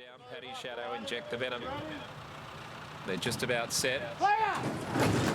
Throwdown, Paddy Shadow, Inject the Venom. They're just about set.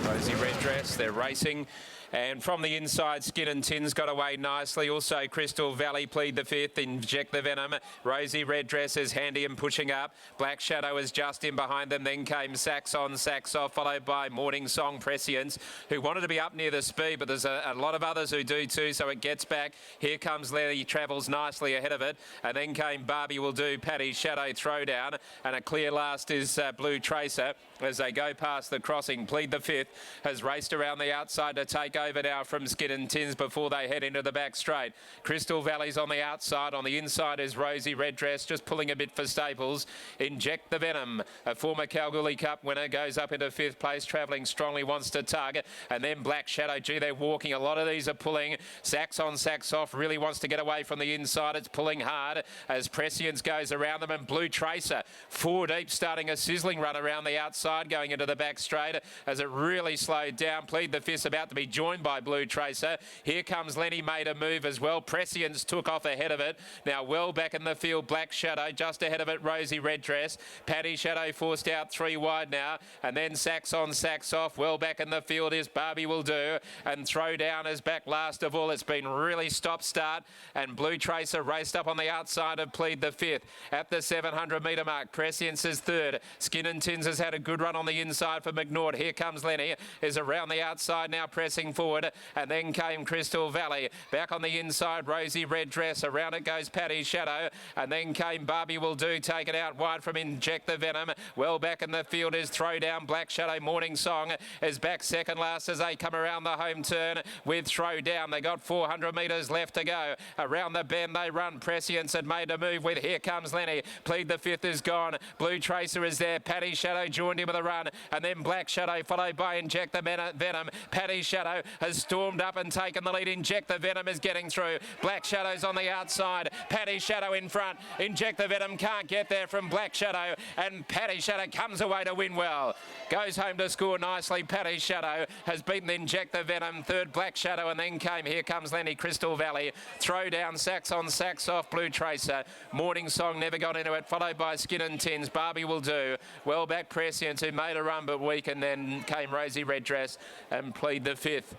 Rosie Red Dress, they're racing. And from the inside, Skin and Tins got away nicely. Also, Crystal Valley plead the fifth, Inject the Venom. Rosie Red Dress is handy and pushing up. Black Shadow is just in behind them. Then came Sax On, Sax Off, followed by Morning Song Prescience, who wanted to be up near the speed, but there's a lot of others who do too, so it gets back. Here comes Lenny, travels nicely ahead of it. And then came Barbie Will Do, Paddy Shadow Throwdown. And a clear last is Blue Tracer. As they go past the crossing, Plead the Fifth has raced around the outside to take over now from Skin and Tins before they head into the back straight. Crystal Valley's on the outside. On the inside is Rosie Red Dress, just pulling a bit for Staples. Inject the Venom, a former Kalgoorlie Cup winner, goes up into fifth place, travelling strongly, wants to tug. And then Black Shadow, gee, they're walking. A lot of these are pulling. Sax On, Sax Off really wants to get away from the inside. It's pulling hard as Prescience goes around them. And Blue Tracer, four deep, starting a sizzling run around the outside, going into the back straight as it really slowed down. Plead the Fifth about to be joined by Blue Tracer. Here comes Lenny, made a move as well. Prescience took off ahead of it. Now well back in the field, Black Shadow, just ahead of it, Rosie Red Dress. Paddy Shadow forced out three wide now. And then Sax On, Sax Off. Well back in the field is Barbie Will Do. And Throwdown is back last of all. It's been really stop-start. And Blue Tracer raced up on the outside of Plead the Fifth. At the 700 metre mark, Prescience is third. Skin and Tins has had a good run on the inside for McNaught. Here comes Lenny, is around the outside now, pressing forward. And then came Crystal Valley. Back on the inside, Rosie Red Dress. Around it goes Paddy Shadow. And then came Barbie Will Do, taken out wide from Inject the Venom. Well back in the field is Throwdown. Black Shadow, Morning Song is back second last as they come around the home turn with Throwdown. They got 400 metres left to go. Around the bend they run. Prescience had made a move with Here Comes Lenny. Plead the Fifth is gone. Blue Tracer is there. Paddy Shadow joined him with a run. And then Black Shadow followed by Inject the Venom. Paddy Shadow has stormed up and taken the lead. Inject the Venom is getting through. Black Shadow's on the outside. Paddy Shadow in front. Inject the Venom can't get there from Black Shadow. And Paddy Shadow comes away to win well. Goes home to score nicely. Paddy Shadow has beaten Inject the Venom. Third, Black Shadow. And then came Here Comes Lenny, Crystal Valley. Throwdown, Sax On, Sax Off, Blue Tracer. Morning Song never got into it. Followed by Skin and Tins. Barbie Will Do. Well back Prescience, who made a run but weak. And then came Rosie Red Dress and Plead the Fifth.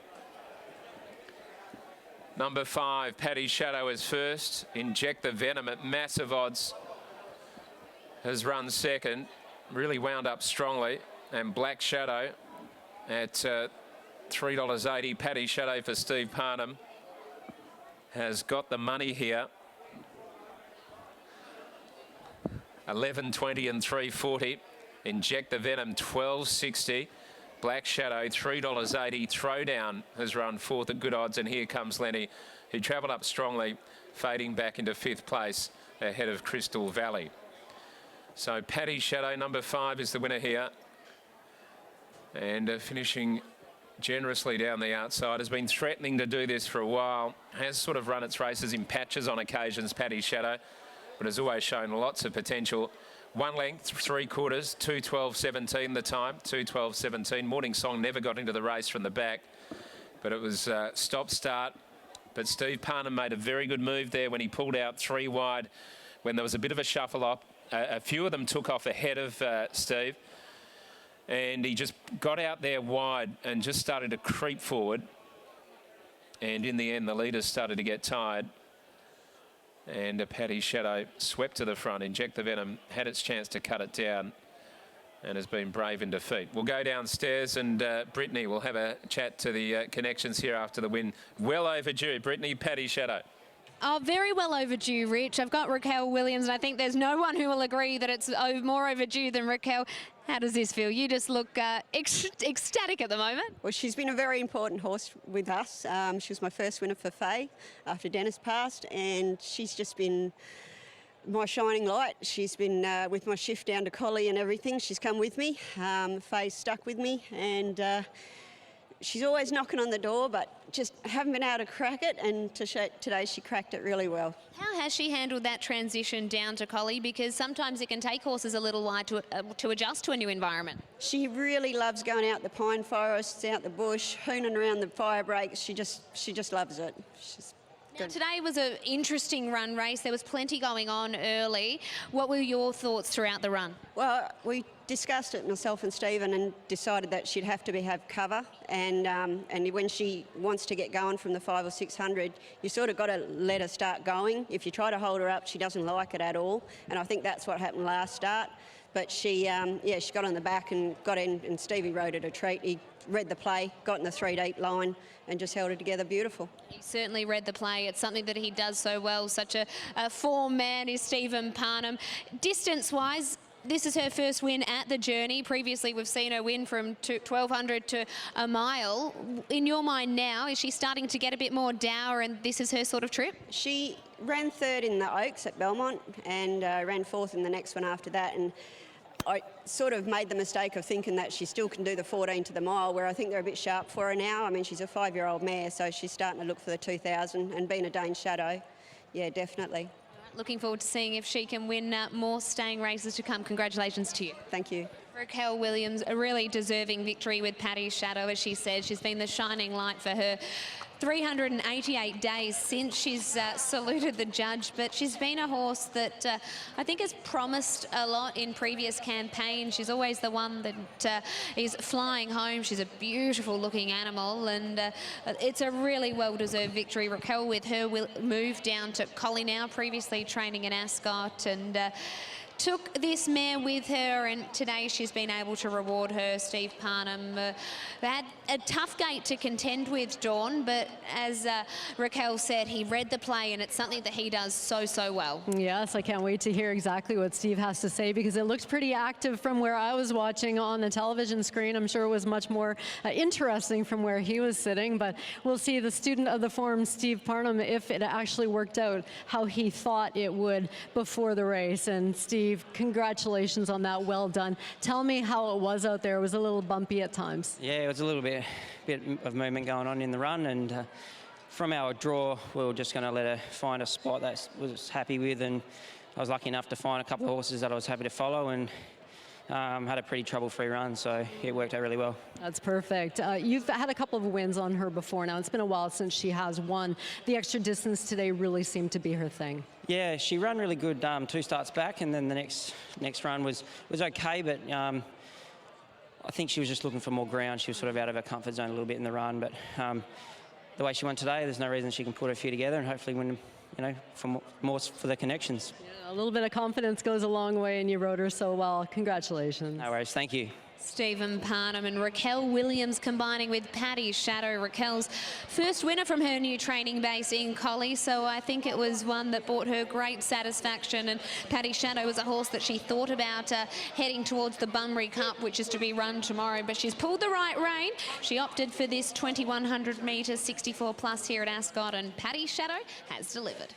Number 5, Paddy Shadow is first. Inject the Venom at massive odds has run second. Really wound up strongly. And Black Shadow at $3.80. Paddy Shadow for Steve Parnham has got the money here. 11.20 and 3.40. Inject the Venom, $12.60. Black Shadow, $3.80. Throwdown has run fourth at good odds. And Here Comes Lenny, who travelled up strongly, fading back into fifth place ahead of Crystal Valley. So Paddy Shadow, number 5, is the winner here. And finishing generously down the outside. Has been threatening to do this for a while. Has sort of run its races in patches on occasions, Paddy Shadow, but has always shown lots of potential. 1 length, 3/4, 2:12.17 the time, 2:12.17. Morning Song never got into the race from the back, but it was stop-start. But Steve Parnham made a very good move there when he pulled out 3 wide when there was a bit of a shuffle up. A few of them took off ahead of Steve, and he just got out there wide and just started to creep forward. And in the end, the leaders started to get tired. And Paddy Shadow swept to the front. Inject the Venom had its chance to cut it down and has been brave in defeat. We'll go downstairs and Brittany will have a chat to the connections here after the win. Well overdue. Brittany, Paddy Shadow. Oh, very well overdue, Rich. I've got Raquel Williams, and I think there's no one who will agree that it's more overdue than Raquel. How does this feel? You just look ecstatic at the moment. Well, she's been a very important horse with us. She was my first winner for Faye after Dennis passed, and she's just been my shining light. She's been with my shift down to Collie and everything. She's come with me. Faye's stuck with me, and she's always knocking on the door, but just haven't been able to crack it, and today she cracked it really well. How has she handled that transition down to Collie? Because sometimes it can take horses a little while to adjust to a new environment. She really loves going out the pine forests, out the bush, hooning around the fire breaks. She just loves it. Good. Today was an interesting run race. There was plenty going on early. What were your thoughts throughout the run? Well, we discussed it, myself and Stephen, and decided that she'd have to have cover. And when she wants to get going from the 500 or 600, you sort of got to let her start going. If you try to hold her up, she doesn't like it at all. And I think that's what happened last start. But she got on the back and got in, and Stevie rode it a treat. He read the play, got in the 3 deep line, and just held it together beautiful. He certainly read the play. It's something that he does so well. Such a form man is Stephen Parnham. Distance-wise, this is her first win at the Journey. Previously, we've seen her win from 1,200 to a mile. In your mind now, is she starting to get a bit more dour and this is her sort of trip? She ran third in the Oaks at Belmont and ran fourth in the next one after that. And I sort of made the mistake of thinking that she still can do the 14 to the mile, where I think they're a bit sharp for her now. I mean, she's a 5-year-old mare, so she's starting to look for the 2,000, and being a Dane Shadow, yeah, definitely. Looking forward to seeing if she can win more staying races to come. Congratulations to you. Thank you. Raquel Williams, a really deserving victory with Paddy's Shadow, as she said. She's been the shining light for her 388 days since she's saluted the judge, but she's been a horse that I think has promised a lot in previous campaigns. She's always the one that is flying home. She's a beautiful looking animal, and it's a really well-deserved victory. Raquel with her move down to Collie now, previously training in Ascot, and took this mare with her, and today she's been able to reward her. Steve Parnham had a tough gate to contend with, Dawn, but as Raquel said, he read the play, and it's something that he does so well. Yes, I can't wait to hear exactly what Steve has to say, because it looked pretty active from where I was watching on the television screen. I'm sure it was much more interesting from where he was sitting, but we'll see the student of the form, Steve Parnham, if it actually worked out how he thought it would before the race. And Steve, congratulations on that. Well done. Tell me how it was out there. It was a little bumpy at times. Yeah, it was a little bit of movement going on in the run, and from our draw, we were just going to let her find a spot that I was happy with, and I was lucky enough to find a couple of horses that I was happy to follow, and had a pretty trouble-free run, so it worked out really well. That's perfect. You've had a couple of wins on her before now. It's been a while since she has won. The extra distance today really seemed to be her thing. Yeah, she ran really good 2 starts back, and then the next run was okay, but I think she was just looking for more ground. She was sort of out of her comfort zone a little bit in the run, but the way she went today, there's no reason she can put her few together and hopefully win, for more for the connections. Yeah, a little bit of confidence goes a long way, and you rode her so well. Congratulations. No worries. Thank you. Stephen Parnham and Raquel Williams combining with Paddy's Shadow. Raquel's first winner from her new training base in Collie, so I think it was one that brought her great satisfaction. And Paddy's Shadow was a horse that she thought about heading towards the Bunbury Cup, which is to be run tomorrow, but she's pulled the right rein. She opted for this 2,100 metres 64 plus here at Ascot, and Paddy's Shadow has delivered.